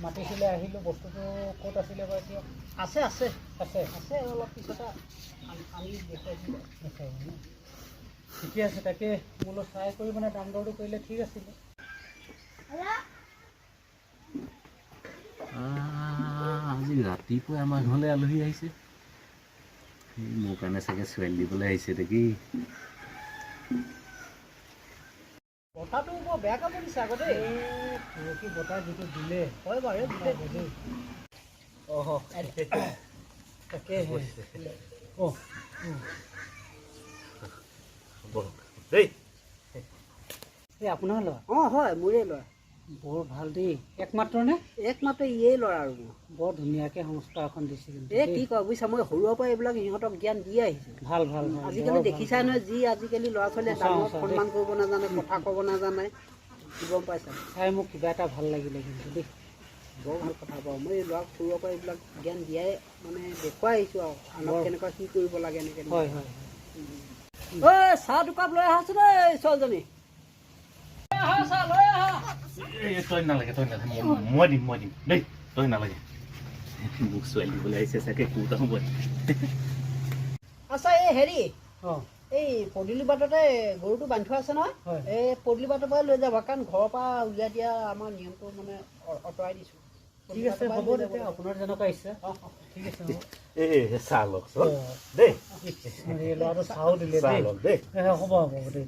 মাতিছিলে আহিলোঁ, বস্তুটো ক'ত আছিলে বাৰু এতিয়া? আছে আছে আছে আছে অলপ পিছতে আমি দেখুৱাইছিলোঁ দেখাই ন। ঠিকে আছে, তাকে বোলো চাই কৰি মানে দাম দৰটো কৰিলে ঠিক আছিলে। আজি ৰাতিপুৱা আমাৰ ঘৰলৈ আলহী আহিছে। মোৰ কাৰণে চাগে ছোৱালী দিবলৈ আহিছে নেকি? বতাহটো বৰ বেয়া কাম দিছে আকৌ দেই। পৰহি বতাহ যিটো দিলে হয় বাৰু দেই। তাকে দেই এই আপোনাৰ ল'ৰা? হয় মোৰে ল'ৰা। বৰ ভাল দেই। একমাত্ৰ নে? একমাত্ৰ ইয়েই ল'ৰা আৰু বৰ ধুনীয়াকৈ সংস্কাৰ এখন দিছে কিন্তু। কি কয় বুজিছা, মই সৰুৰে পৰা এইবিলাক ইহঁতক জ্ঞান দিয়ে আহিছোঁ। ভাল ভাল ভাল। আজিকালি দেখিছাই নহয়, যি আজিকালি ল'ৰা ছোৱালীয়ে ডাঙৰক সন্মান কৰিব নাজানে, কথা ক'ব নাজানে, গম পাইছা? চাই মোক কিবা এটা ভাল লাগিলে কিন্তু দেই। বৰ ভাল কথা পাওঁ। মই এই ল'ৰাক সৰুৰে পৰা এইবিলাক জ্ঞান দিয়াই মানে দেখুৱাই আহিছোঁ আৰু আনক কেনেকুৱা কি কৰিব লাগে এনেকৈ। হয় হয়। চাহ দুকাপ লৈ আহাচোন এই ছোৱালীজনী। তই নালাগে মই দিম দেই, তই নালাগে। মোক ছোৱালী দিবলৈ আহিছে চাগে, কোটা হ'ব। আচ্ছা এই হেৰি, অঁ এই পদূলি বাটতে গৰুটো বান্ধি থোৱা আছে নহয়, হয়। এই পদূলি বাটৰ পৰাই লৈ যাবা, কাৰণ ঘৰৰ পৰা উলিয়াই দিয়া আমাৰ নিয়মটো মানে আঁতৰাই দিছোঁ। ঠিক আছে, হ'ব তেতিয়া আপোনাৰ যেনেকুৱা ইচ্ছা। ঠিক আছে চাহ লওক দেই, ল'ৰাটো চাহো দিলে চাহ লওক দেই। হ'ব দেই।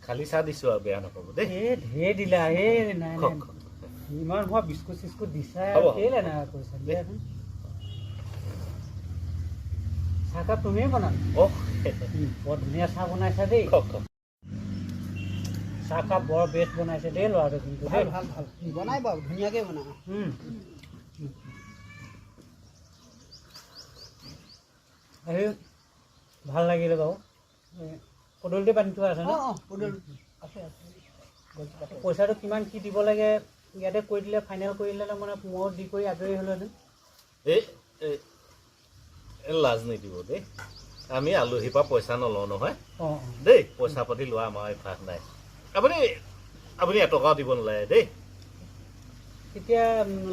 খালি চাহ দিছোঁ আৰু বেয়া নাপাব দেই। ঢেৰ দিলা নাই ইমান হোৱা বিস্কুট চিস্কুট দিছা কেলে নাই কৈছা দিয়াচোন। চাহকাপ তুমিয়ে বনালা? বৰ ধুনীয়া চাহ বনাইছা দেই। চাহকাপ বৰ বেষ্ট বনাইছে দেই ল'ৰাটো কিন্তু। ভাল ভাল ভাল বনাই বাৰু, ধুনীয়াকৈ বনাই। আহি ভাল লাগিলে বাৰু। পদূলিতে বান্ধি থোৱা আছে ন? পইচাটো কিমান কি দিব লাগে ইয়াতে কৈ দিলে, ফাইনেল কৰি দিলে মানে ময়ো দি কৰি আজৰি হ'লোহেঁতেন। লাজ নিদিব দেই, আমি আলহীৰ পৰা পইচা নলওঁ নহয় অঁ দেই। পইচা পাতি লোৱা আমাৰ অভ্যাস নাই। আপুনি এটকাও দিব নালাগে দেই। তেতিয়া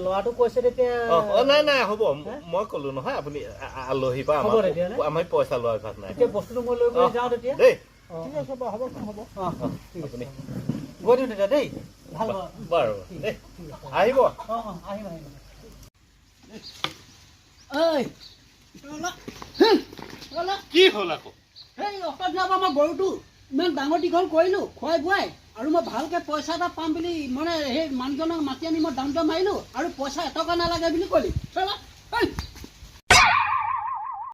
ল'ৰাটো কৈছে তেতিয়া নাই হ'ব, মই ক'লো নহয় আপুনি আলহীৰ পৰা আমি পইচা লোৱা অভ্যাস নাই। তেতিয়া বস্তুটো মই লৈ গৈ যাওঁ তেতিয়া দেই। ঠিক আছে বাৰু, হ'ব ঠিক আছে, গৈ দিওঁ তেতিয়া দেই। ভাল বাৰু দেই, আহিব। আহিম আহিম। কি হ'ল আকৌ? সেই অকণমান মই গৰুটো ইমান ডাঙৰ দীঘল কৰিলোঁ, খুৱাই বোৱাই, আৰু মই ভালকৈ পইচা এটা পাম বুলি মানে সেই মানুহজনক মাতি আনি মই দাম মাৰিলোঁ, আৰু পইচা এটকা নালাগে বুলি ক'লি।